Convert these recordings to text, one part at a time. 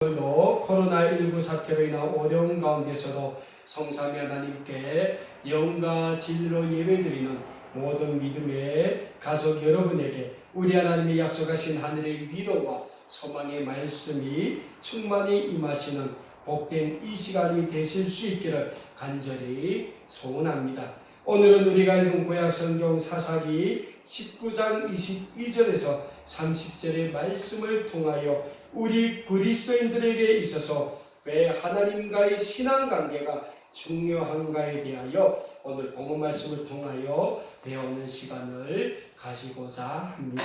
오늘도 코로나19 사태로 인한 어려운 가운데서도 성삼위 하나님께 영과 진리로 예배드리는 모든 믿음의 가족 여러분에게 우리 하나님이 약속하신 하늘의 위로와 소망의 말씀이 충만히 임하시는 복된 이 시간이 되실 수 있기를 간절히 소원합니다. 오늘은 우리가 읽은 구약성경 사사기 19장 22절에서 30절의 말씀을 통하여 우리 그리스도인들에게 있어서 왜 하나님과의 신앙관계가 중요한가에 대하여 오늘 본문 말씀을 통하여 배우는 시간을 가지고자 합니다.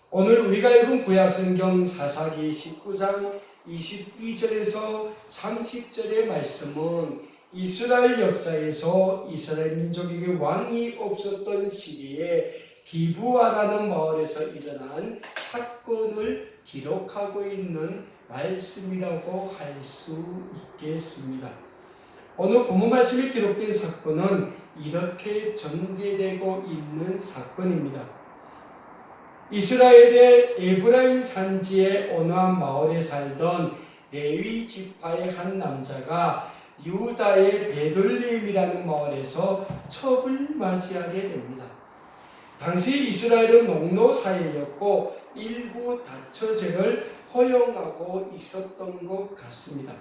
오늘 우리가 읽은 구약성경 사사기 19장 22절에서 30절의 말씀은 이스라엘 역사에서 이스라엘 민족에게 왕이 없었던 시기에 기브아라는 마을에서 일어난 사건을 기록하고 있는 말씀이라고 할 수 있겠습니다. 오늘 본문 말씀에 기록된 사건은 이렇게 전개되고 있는 사건입니다. 이스라엘의 에브라임 산지의 어느 한 마을에 살던 레위 지파의 한 남자가 유다의 베들레헴이라는 마을에서 첩을 맞이하게 됩니다. 당시 이스라엘은 농노 사회였고 일부 다처제를 허용하고 있었던 것 같습니다.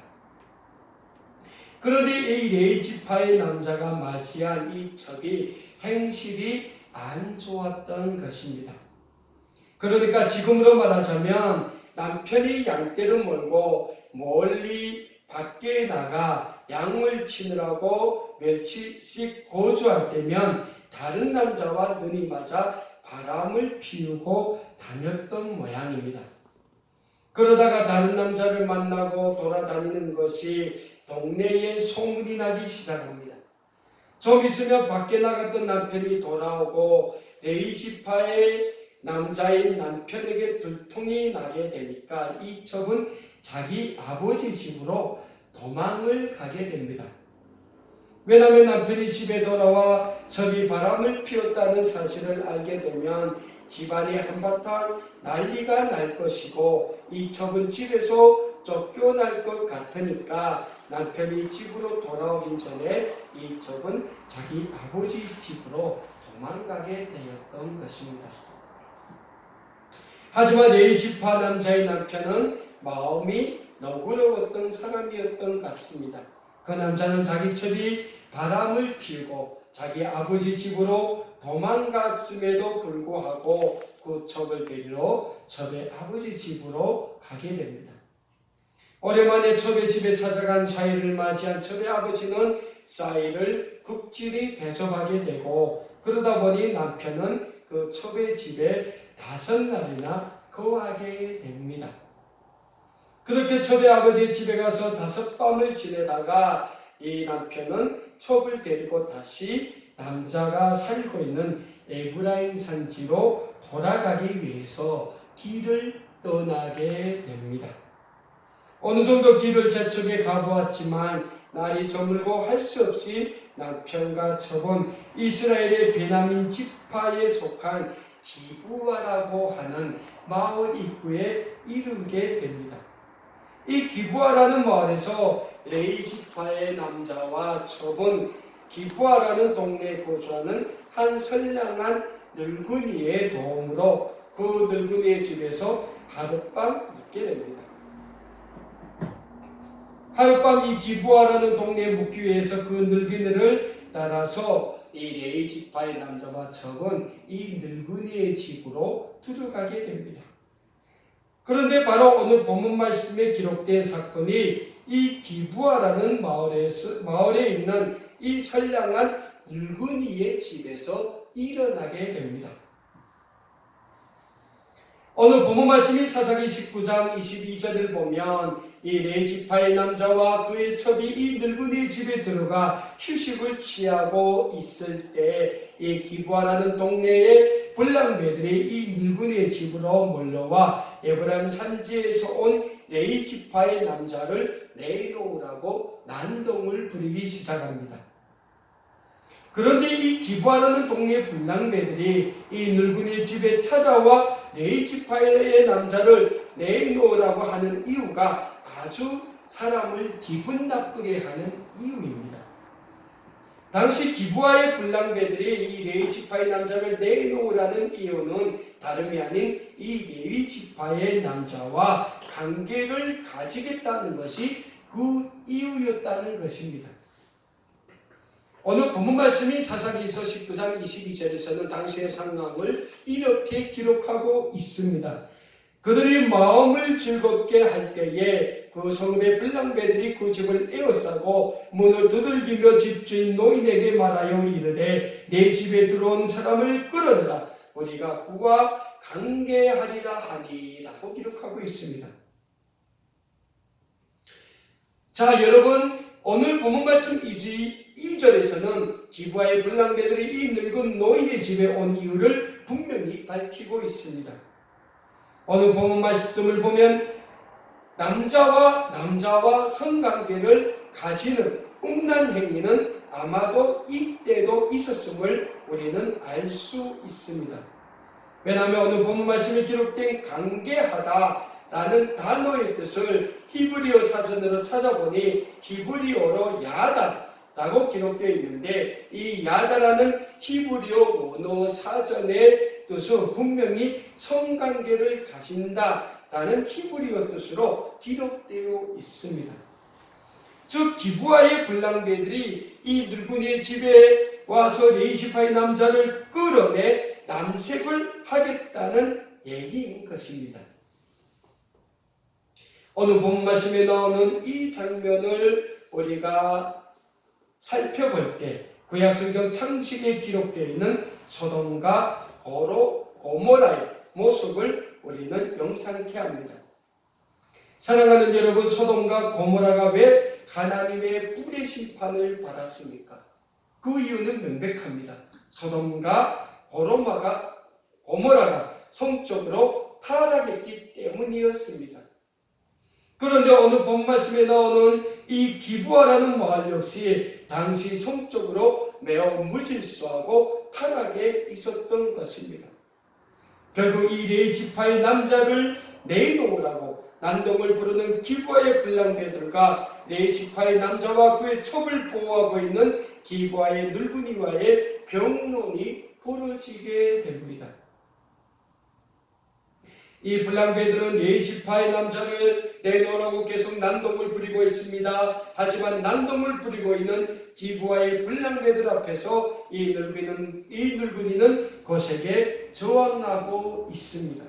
그런데 이 레위 지파의 남자가 맞이한 이 첩이 행실이 안 좋았던 것입니다. 그러니까 지금으로 말하자면 남편이 양떼를 몰고 멀리 밖에 나가 양을 치느라고 며칠씩 거주할 때면 다른 남자와 눈이 맞아 바람을 피우고 다녔던 모양입니다. 그러다가 다른 남자를 만나고 돌아다니는 것이 동네에 소문이 나기 시작합니다. 좀 있으면 밖에 나갔던 남편이 돌아오고 레위 지파의 남자인 남편에게 들통이 나게 되니까 이 첩은 자기 아버지 집으로 도망을 가게 됩니다. 왜냐하면 남편이 집에 돌아와 첩이 바람을 피웠다는 사실을 알게 되면 집안이 한바탕 난리가 날 것이고 이 첩은 집에서 쫓겨날 것 같으니까 남편이 집으로 돌아오기 전에 이 첩은 자기 아버지 집으로 도망가게 되었던 것입니다. 하지만 레위 지파 남자의 남편은 마음이 너그러웠던 사람이었던 것 같습니다. 그 남자는 자기 첩이 바람을 피우고 자기 아버지 집으로 도망갔음에도 불구하고 그 첩을 데리러 첩의 아버지 집으로 가게 됩니다. 오랜만에 첩의 집에 찾아간 사이를 맞이한 첩의 아버지는 사이를 극진히 대접하게 되고 그러다 보니 남편은 그 첩의 집에 5날이나 거하게 됩니다. 그렇게 첩의 아버지 집에 가서 5밤을 지내다가 이 남편은 첩을 데리고 다시 남자가 살고 있는 에브라임 산지로 돌아가기 위해서 길을 떠나게 됩니다. 어느 정도 길을 재촉해 가보았지만 날이 저물고 할 수 없이 남편과 첩은 이스라엘의 베냐민 지파에 속한 기브아라고 하는 마을 입구에 이르게 됩니다. 이 기브아라는 마을에서 레위 지파의 남자와 첩은 기브아라는 동네에 거주하는 한 선량한 늙은이의 도움으로 그 늙은이의 집에서 하룻밤 묵게 됩니다. 하룻밤 이 기브아라는 동네에 묵기 위해서 그 늙은이를 따라서 이 레위 지파의 남자와 첩은 이 늙은이의 집으로 들어가게 됩니다. 그런데 바로 오늘 본문 말씀에 기록된 사건이 이 기브아라는 마을에 있는 이 선량한 늙은이의 집에서 일어나게 됩니다. 오늘 본문 말씀이 사사기 19장 22절을 보면 이 레위 지파의 남자와 그의 첩이 이 늙은이의 집에 들어가 휴식을 취하고 있을 때 이 기브아라는 동네의 불량배들이 이 늙은이의 집으로 몰려와 에브라임 산지에서 온 레위 지파의 남자를 내놓으라고 난동을 부리기 시작합니다. 그런데 이 기브아라는 동네 불량배들이 이 늙은이의 집에 찾아와 레위 지파의 남자를 내놓으라고 하는 이유가 아주 사람을 기분 나쁘게 하는 이유입니다. 당시 기브아의 불량배들이 이 레위 지파의 남자를 내놓으라는 이유는 다름이 아닌 이 레위 지파의 남자와 관계를 가지겠다는 것이 그 이유였다는 것입니다. 오늘 본문 말씀이 사사기서 19장 22절에서는 당시의 상황을 이렇게 기록하고 있습니다. 그들이 마음을 즐겁게 할 때에 그 성읍의 불량배들이 그 집을 에워싸고 문을 두들기며 집주인 노인에게 말하여 이르되 내 집에 들어온 사람을 끌어내라 우리가 그와 관계하리라 하니 라고 기록하고 있습니다. 자, 여러분, 오늘 본문 말씀 2절에서는 기브아의 불량배들이 이 늙은 노인의 집에 온 이유를 분명히 밝히고 있습니다. 오늘 본문 말씀을 보면 남자와 성관계를 가지는 음란 행위는 아마도 이때도 있었음을 우리는 알 수 있습니다. 왜냐하면 오늘 본문 말씀에 기록된 관계하다라는 단어의 뜻을 히브리어 사전으로 찾아보니 히브리어로 야다라고 기록되어 있는데 이 야다라는 히브리어 원어 사전의 뜻은 분명히 성관계를 가진다라는 히브리어 뜻으로 기록되어 있습니다. 즉 기브아의 불량배들이 이 늙은이의 집에 와서 레위 지파의 남자를 끌어내 남색을 하겠다는 얘기인 것입니다. 오늘 본 말씀에 나오는 이 장면을 우리가 살펴볼 때 구약성경 창세기에 기록되어 있는 소돔과 고모라의 모습을 우리는 명상케 합니다. 사랑하는 여러분, 소돔과 고모라가 왜 하나님의 불의 심판을 받았습니까? 그 이유는 명백합니다. 소돔과 고모라가 성적으로 타락했기 때문이었습니다. 그런데 오늘 본 말씀에 나오는 이 기브아라는 마을 역시 당시 성적으로 매우 무질서하고 타락에 있었던 것입니다. 결국 이 레위 지파의 남자를 내놓으라고 난동을 부르는 기브아의 불량배들과 레위 지파의 남자와 그의 첩을 보호하고 있는 기브아의 늙은이와의 병론이 벌어지게 됩니다. 이 불량배들은 레위 지파의 남자를 내놓으라고 계속 난동을 부리고 있습니다. 하지만 난동을 부리고 있는 기브아의 불량배들 앞에서 이 늙은이는 거세게 저항하고 있습니다.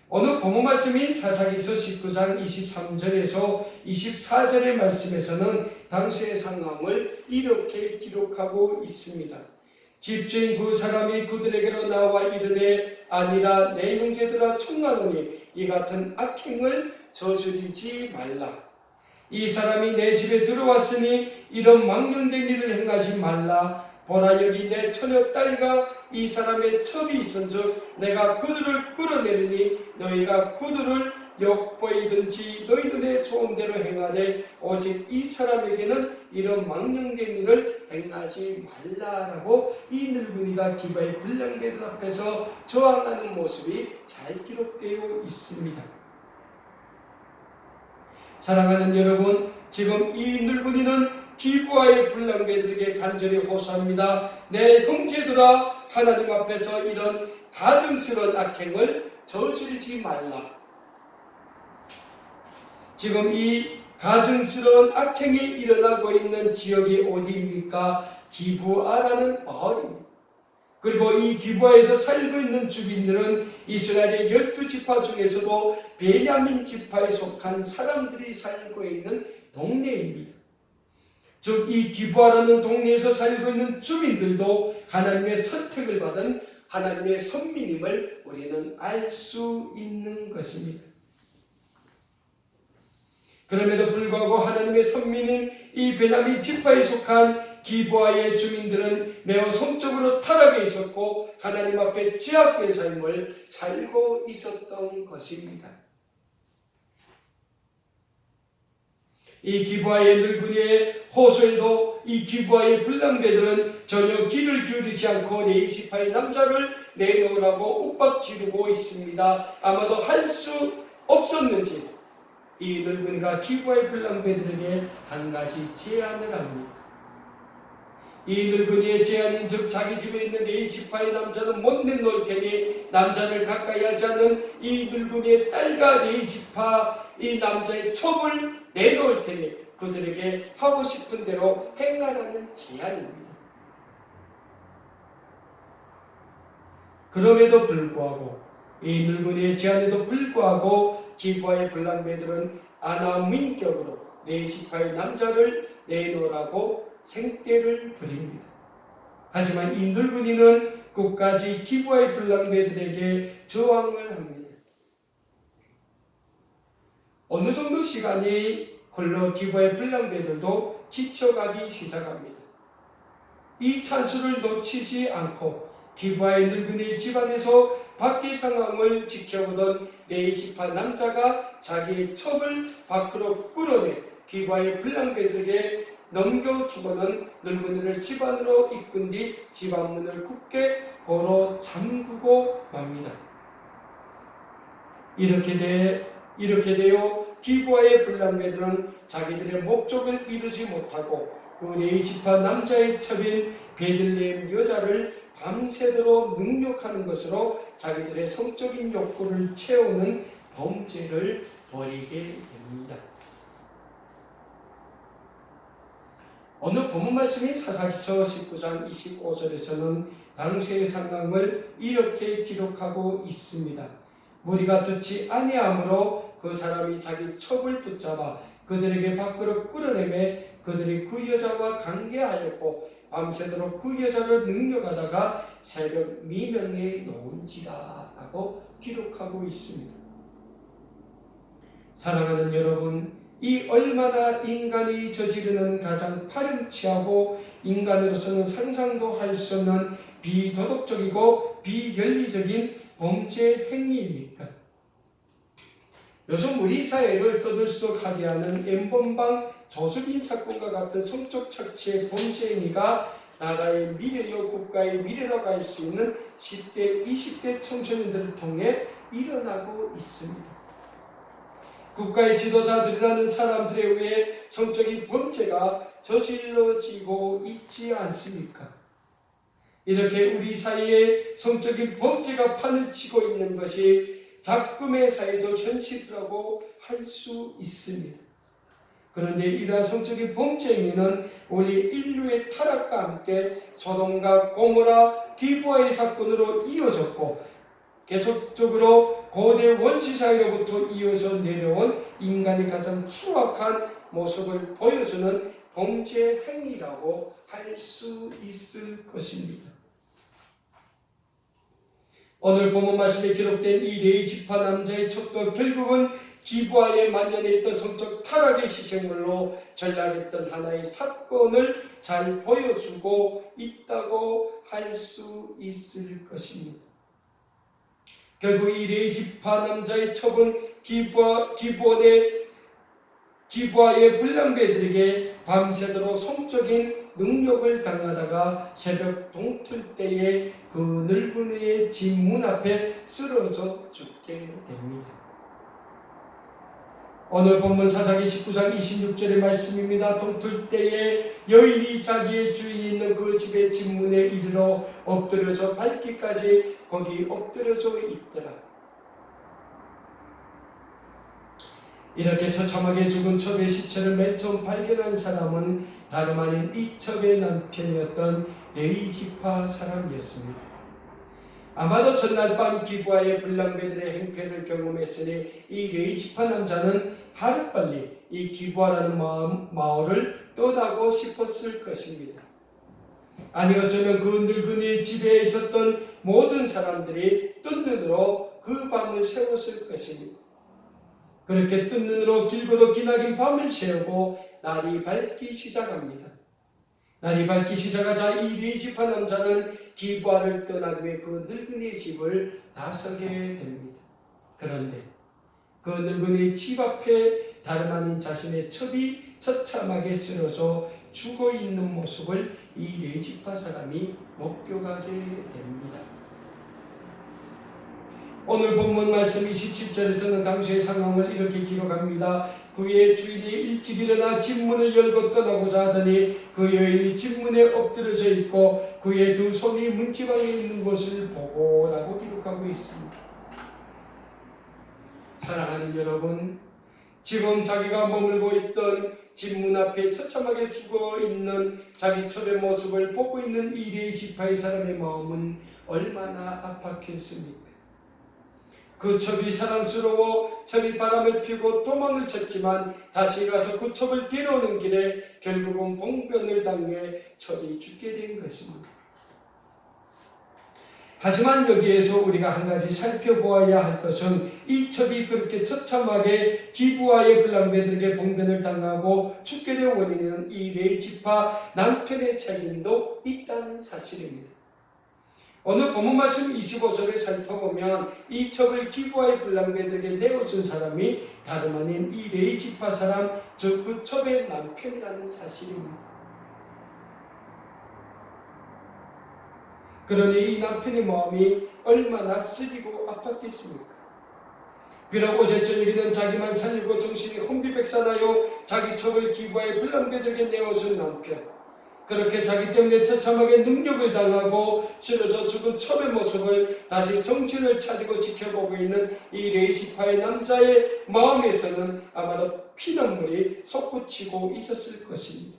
오늘 본문 말씀인 사사기서 19장 23절에서 24절의 말씀에서는 당시의 상황을 이렇게 기록하고 있습니다. 집주인 그 사람이 그들에게로 나와 이르되 아니라 내 형제들아 청하노니 이 같은 악행을 저지르지 말라. 이 사람이 내 집에 들어왔으니 이런 망령된 일을 행하지 말라. 보라 여기 내 처녀 딸과 이 사람의 첩이 있은즉 내가 그들을 끌어내리니 너희가 그들을 역보이든지 너희 눈에 좋은 대로 행하되 오직 이 사람에게는 이런 망령된 일을 행하지 말라라고 이 늙은이가 기브아의 불량배들 앞에서 저항하는 모습이 잘 기록되어 있습니다. 사랑하는 여러분, 지금 이 늙은이는 기브아의 불량배들에게 간절히 호소합니다. 내 형제들아, 하나님 앞에서 이런 가증스러운 악행을 저지르지 말라. 지금 이 가증스러운 악행이 일어나고 있는 지역이 어디입니까? 기브아라는 마을입니다. 그리고 이 기브아에서 살고 있는 주민들은 이스라엘의 12지파 중에서도 베냐민 지파에 속한 사람들이 살고 있는 동네입니다. 즉 이 기브아라는 동네에서 살고 있는 주민들도 하나님의 선택을 받은 하나님의 선민임을 우리는 알 수 있는 것입니다. 그럼에도 불구하고 하나님의 선민인 이 베냐민 지파에 속한 기브아의 주민들은 매우 성적으로 타락해 있었고 하나님 앞에 제약된 삶을 살고 있었던 것입니다. 이 기브아의 늙은이의 호소에도 이 기브아의 불량배들은 전혀 귀를 기울이지 않고 레위 지파의 남자를 내놓으라고 윽박 지르고 있습니다. 아마도 할 수 없었는지 이 늙은이가 기부할 불량배들에게 한 가지 제안을 합니다. 이 늙은이의 제안인 즉 자기 집에 있는 레이지파의 남자는 못 내놓을 테니 남자를 가까이 하지 않은 이 늙은이의 딸과 레이지파 이 남자의 첩을 내놓을 테니 그들에게 하고 싶은 대로 행하라는 제안입니다. 그럼에도 불구하고 이 늙은이의 제안에도 불구하고 기부하의 불량배들은 아나무인격으로 레이지파의 남자를 내놓으라고 생떼를 부립니다. 하지만 이 늙은이는 끝까지 기부하의 불량배들에게 저항을 합니다. 어느 정도 시간이 흘러 기부하의 불량배들도 지쳐가기 시작합니다. 이 찬스를 놓치지 않고 기부하의 늙은이 집안에서 밖의 상황을 지켜보던 레이지파 남자가 자기의 첩을 밖으로 끌어내 기부하의 불량배들에게 넘겨주고는 늙은이를 집안으로 이끈 뒤 집안문을 굳게 걸어 잠그고 맙니다. 이렇게 되어 기부하의 불량배들은 자기들의 목적을 이루지 못하고 그 레이지파 남자의 첩인 베들레헴 여자를 밤새도록 능욕하는 것으로 자기들의 성적인 욕구를 채우는 범죄를 벌이게 됩니다. 오늘 본문 말씀인 사사기서 19장 25절에서는 당시의 상황을 이렇게 기록하고 있습니다. 무리가 듣지 아니하므로 그 사람이 자기 첩을 붙잡아 그들에게 밖으로 끌어내매 그들이 그 여자와 관계하였고 밤새도록 그 여자를 능욕하다가 새벽 미명에 놓은지라 하고 기록하고 있습니다. 사랑하는 여러분, 이 얼마나 인간이 저지르는 가장 파렴치하고 인간으로서는 상상도 할 수 없는 비도덕적이고 비연리적인 범죄 행위입니까? 요즘 우리 사회를 떠들썩하게 하는 N번방 조수빈 사건과 같은 성적 착취의 범죄 행위가 나라의 미래요 국가의 미래라고 할 수 있는 10대, 20대 청소년들을 통해 일어나고 있습니다. 국가의 지도자들이라는 사람들에 의해 성적인 범죄가 저질러지고 있지 않습니까? 이렇게 우리 사이에 성적인 범죄가 판을 치고 있는 것이 작금의 사회적 현실이라고 할 수 있습니다. 그런데 이러한 성적인 범죄 행위는 우리 인류의 타락과 함께 소돔과 고모라 기부하의 사건으로 이어졌고 계속적으로 고대 원시사회로부터 이어져 내려온 인간의 가장 추악한 모습을 보여주는 범죄 행위라고 할 수 있을 것입니다. 오늘 본문 말씀에 기록된 이 레이지파 남자의 첩도 결국은 기부하에 만연해 있던 성적 타락의 희생물로 전락했던 하나의 사건을 잘 보여주고 있다고 할 수 있을 것입니다. 결국 이 레이지파 남자의 첩은 기부하의 불량배들에게 밤새도록 성적인 능욕을 당하다가 새벽 동틀 때에 그 늙은이의 집 문 앞에 쓰러져 죽게 됩니다. 오늘 본문 사사기 19장 26절의 말씀입니다. 동틀 때에 여인이 자기의 주인이 있는 그 집의 집문에 이르러 엎드려서 밟기까지 거기 엎드려져 있더라. 이렇게 처참하게 죽은 첩의 시체를 맨 처음 발견한 사람은 다름 아닌 이 첩의 남편이었던 레이지파 사람이었습니다. 아마도 전날 밤 기부하의 불량배들의 행패를 경험했으니 이 레이지파 남자는 하루빨리 이 기부하라는 마을을 떠나고 싶었을 것입니다. 아니 어쩌면 그 늙은이의 집에 있었던 모든 사람들이 뜬 눈으로 그 밤을 새웠을 것입니다. 그렇게 뜬 눈으로 길고도 기나긴 밤을 새우고 날이 밝기 시작합니다. 날이 밝기 시작하자 이 레이지파 남자는 기부하를 떠나기 위해 그 늙은이의 집을 나서게 됩니다. 그런데 그 늙은이의 집 앞에 다름 아닌 자신의 첩이 처참하게 쓰러져 죽어있는 모습을 이 레이지파 사람이 목격하게 됩니다. 오늘 본문 말씀 27절에서는 당시의 상황을 이렇게 기록합니다. 그의 주인이 일찍 일어나 집문을 열고 떠나고자 하더니 그 여인이 집문에 엎드려져 있고 그의 두 손이 문지방에 있는 것을 보고 라고 기록하고 있습니다. 사랑하는 여러분, 지금 자기가 머물고 있던 집문 앞에 처참하게 죽어있는 자기 첩의 모습을 보고 있는 이 레위지파의 사람의 마음은 얼마나 아팠겠습니까? 그 첩이 사랑스러워 첩이 바람을 피고 도망을 쳤지만 다시 가서 그 첩을 데려오는 길에 결국은 봉변을 당해 첩이 죽게 된 것입니다. 하지만 여기에서 우리가 한 가지 살펴보아야 할 것은 이 첩이 그렇게 처참하게 기브아의 블랑베들에게 봉변을 당하고 죽게 된 원인은 이 레위지파 남편의 책임도 있다는 사실입니다. 오늘 본문 말씀 25절을 살펴보면 이 첩을 기브아의 블랑베들에게 내어준 사람이 다름 아닌 이 레위지파 사람, 즉 그 첩의 남편이라는 사실입니다. 그러니 이 남편의 마음이 얼마나 쓰리고 아팠겠습니까? 비록 어제 저녁에는 자기만 살리고 정신이 혼비백산하여 자기 첩을 기브아의 블랑베들에게 내어준 남편, 그렇게 자기 때문에 처참하게 능력을 당하고 쓰러져 죽은 첩의 모습을 다시 정신을 차리고 지켜보고 있는 이 레위지파의 남자의 마음에서는 아마도 피눈물이 솟구치고 있었을 것입니다.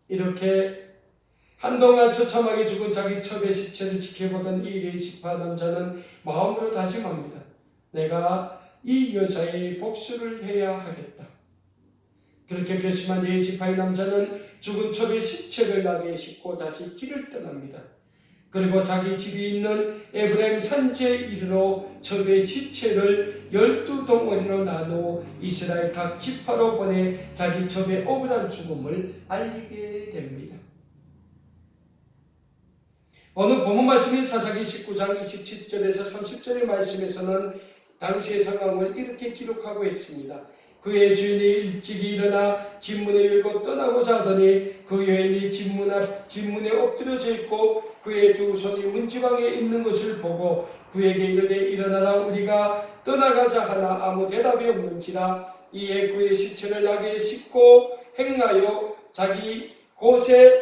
이렇게 한동안 처참하게 죽은 자기 첩의 시체를 지켜보던 이 레위지파 남자는 마음으로 다짐합니다. 내가 이 여자의 복수를 해야 하겠다. 그렇게 결심한 레위지파의 남자는 죽은 첩의 시체를 나귀에 싣고 다시 길을 떠납니다. 그리고 자기 집이 있는 에브라임 산지에 이르러 첩의 시체를 12덩어리로 나누어 이스라엘 각 지파로 보내 자기 첩의 억울한 죽음을 알리게 됩니다. 오늘 본문 말씀인 사사기 19장 27절에서 30절의 말씀에서는 당시의 상황을 이렇게 기록하고 있습니다. 그의 주인이 일찍 일어나 집문에 열고 떠나고자 하더니 그 여인이 집문에 엎드려져 있고 그의 두 손이 문지방에 있는 것을 보고 그에게 이르되 일어나라 우리가 떠나가자 하나 아무 대답이 없는지라. 이에 그의 시체를 나귀에 싣고 행하여 자기 곳에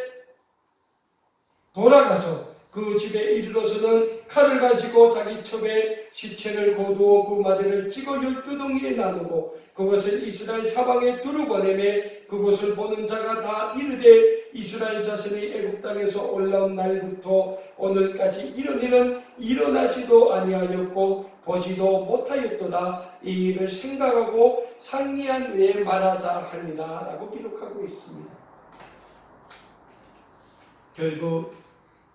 돌아가서 그 집에 이르러서는 칼을 가지고 자기 첩의 시체를 거두어 그 마디를 찍어 12덩이에 나누고 그것을 이스라엘 사방에 두루 보내매 그것을 보는 자가 다 이르되 이스라엘 자손이 애굽 땅에서 올라온 날부터 오늘까지 이런 일은 일어나지도 아니하였고 보지도 못하였도다. 이 일을 생각하고 상의한 후에 말하자 하니라 라고 기록하고 있습니다. 결국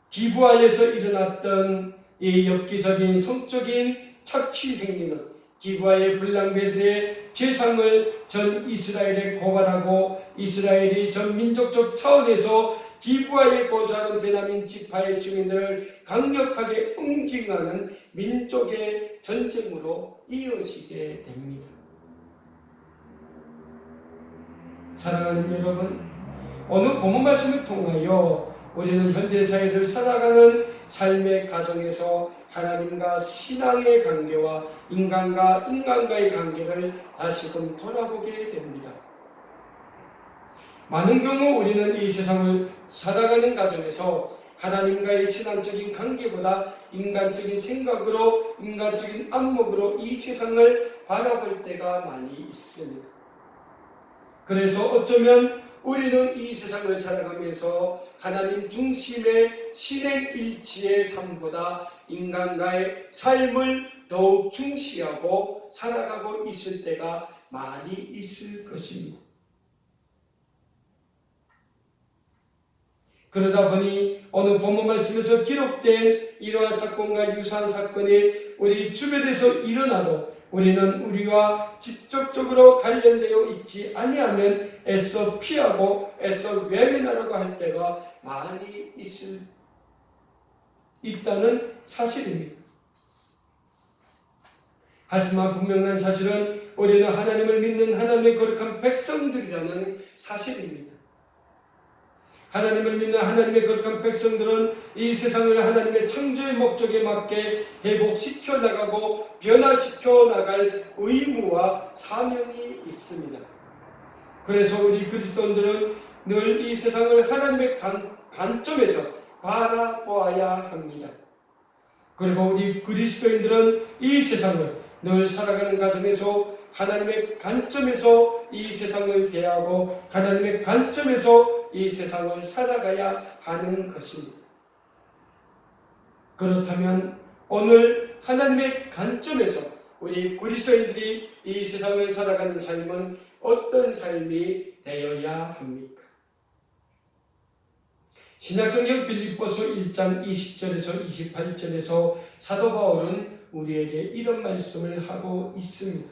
기브아에서 일어났던 이 엽기적인 성적인 착취 행위는 기브아의 블랑베들의 죄상을 전 이스라엘에 고발하고 이스라엘이 전 민족적 차원에서 기브아에 거주하는 베냐민 지파의 주민들을 강력하게 응징하는 민족의 전쟁으로 이어지게 됩니다. 사랑하는 여러분, 오늘 본문 말씀을 통하여 우리는 현대사회를 살아가는 삶의 가정에서 하나님과 신앙의 관계와 인간과 인간과의 관계를 다시금 돌아보게 됩니다. 많은 경우 우리는 이 세상을 살아가는 가정에서 하나님과의 신앙적인 관계보다 인간적인 생각으로 인간적인 안목으로 이 세상을 바라볼 때가 많이 있습니다. 그래서 어쩌면 우리는 이 세상을 살아가면서 하나님 중심의 신행일치의 삶보다 인간과의 삶을 더욱 중시하고 살아가고 있을 때가 많이 있을 것입니다. 그러다 보니 오늘 본문 말씀에서 기록된 이러한 사건과 유사한 사건이 우리 주변에서 일어나도 우리는 우리와 직접적으로 관련되어 있지 아니하면 애써 피하고 애써 외면하려고 할 때가 많이 있다는 사실입니다. 하지만 분명한 사실은 우리는 하나님을 믿는 하나님의 거룩한 백성들이라는 사실입니다. 하나님을 믿는 하나님의 거룩한 백성들은 이 세상을 하나님의 창조의 목적에 맞게 회복시켜 나가고 변화시켜 나갈 의무와 사명이 있습니다. 그래서 우리 그리스도인들은 늘 이 세상을 하나님의 관점에서 바라보아야 합니다. 그리고 우리 그리스도인들은 이 세상을 늘 살아가는 과정에서 하나님의 관점에서 이 세상을 대하고 하나님의 관점에서 이 세상을 살아가야 하는 것입니다. 그렇다면 오늘 하나님의 관점에서 우리 그리스도인들이 이 세상을 살아가는 삶은 어떤 삶이 되어야 합니까? 신약성경 빌립보서 1장 20절에서 28절에서 사도 바울은 우리에게 이런 말씀을 하고 있습니다.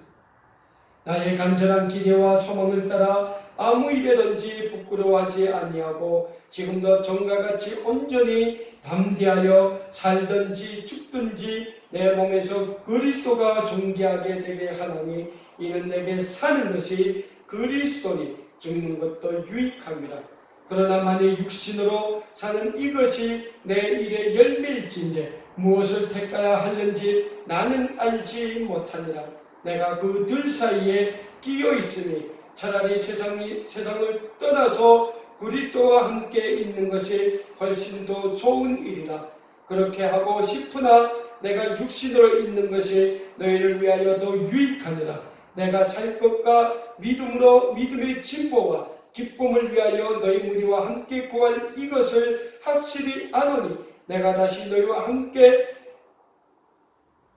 나의 간절한 기대와 소망을 따라 아무 일에든지 부끄러워하지 아니하고 지금도 전과 같이 온전히 담대하여 살든지 죽든지 내 몸에서 그리스도가 존귀하게 되게 하나니 이는 내게 사는 것이 그리스도니 죽는 것도 유익합니다. 그러나 만일 육신으로 사는 이것이 내 일의 열매일진데 무엇을 택하야 하는지 나는 알지 못하니라. 내가 그 둘 사이에 끼어 있으니 차라리 세상을 떠나서 그리스도와 함께 있는 것이 훨씬 더 좋은 일이라. 그렇게 하고 싶으나 내가 육신으로 있는 것이 너희를 위하여 더 유익하니라. 내가 살 것과 믿음의 진보와 기쁨을 위하여 너희 무리와 함께 구할 이것을 확실히 아노니 내가 다시 너희와 함께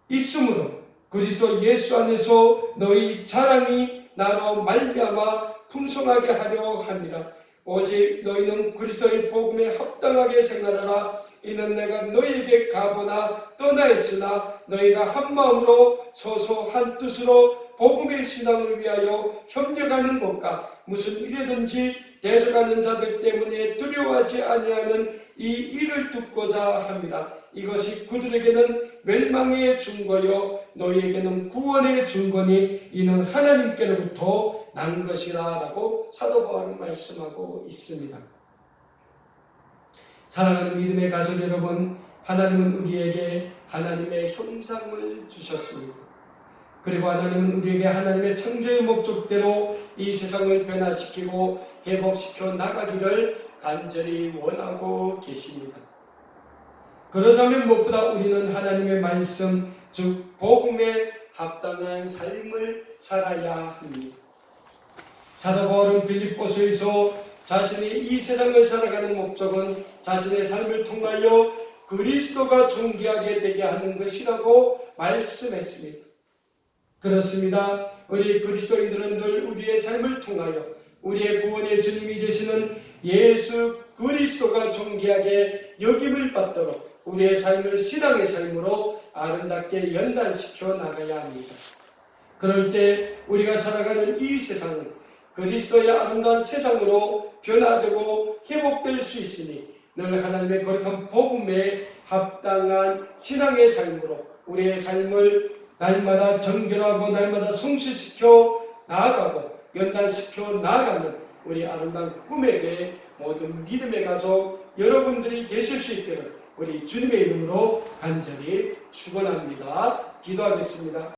있으므로 그리스도 예수 안에서 너희 자랑이 나로 말미암아 풍성하게 하려 함이라. 오직 너희는 그리스도의 복음에 합당하게 생활하라. 이는 내가 너희에게 가보나 떠나있으나 너희가 한 마음으로 서서 한 뜻으로 복음의 신앙을 위하여 협력하는 것과 무슨 일이든지 대적하는 자들 때문에 두려워하지 아니하는 이 일을 듣고자 함이라. 이것이 그들에게는 멸망의 증거요 너희에게는 구원의 증거니 이는 하나님께로부터 난 것이라 라고 사도 바울은 말씀하고 있습니다. 사랑하는 믿음의 가족 여러분, 하나님은 우리에게 하나님의 형상을 주셨습니다. 그리고 하나님은 우리에게 하나님의 창조의 목적대로 이 세상을 변화시키고 회복시켜 나가기를 간절히 원하고 계십니다. 그러자면 무엇보다 우리는 하나님의 말씀, 즉 복음에 합당한 삶을 살아야 합니다. 사도 바울은 빌립보서에서 자신이 이 세상을 살아가는 목적은 자신의 삶을 통하여 그리스도가 존귀하게 되게 하는 것이라고 말씀했습니다. 그렇습니다. 우리 그리스도인들은 늘 우리의 삶을 통하여 우리의 구원의 주님이 되시는 예수 그리스도가 존귀하게 여김을 받도록 우리의 삶을 신앙의 삶으로 아름답게 연단시켜 나가야 합니다. 그럴 때 우리가 살아가는 이 세상은 그리스도의 아름다운 세상으로 변화되고 회복될 수 있으니 늘 하나님의 거룩한 복음에 합당한 신앙의 삶으로 우리의 삶을 날마다 정결하고 날마다 성실시켜 나아가고 연단시켜 나아가는 우리 아름다운 꿈에게 모든 믿음의 가족 여러분들이 되실 수 있기를 우리 주님의 이름으로 간절히 축원합니다. 기도하겠습니다.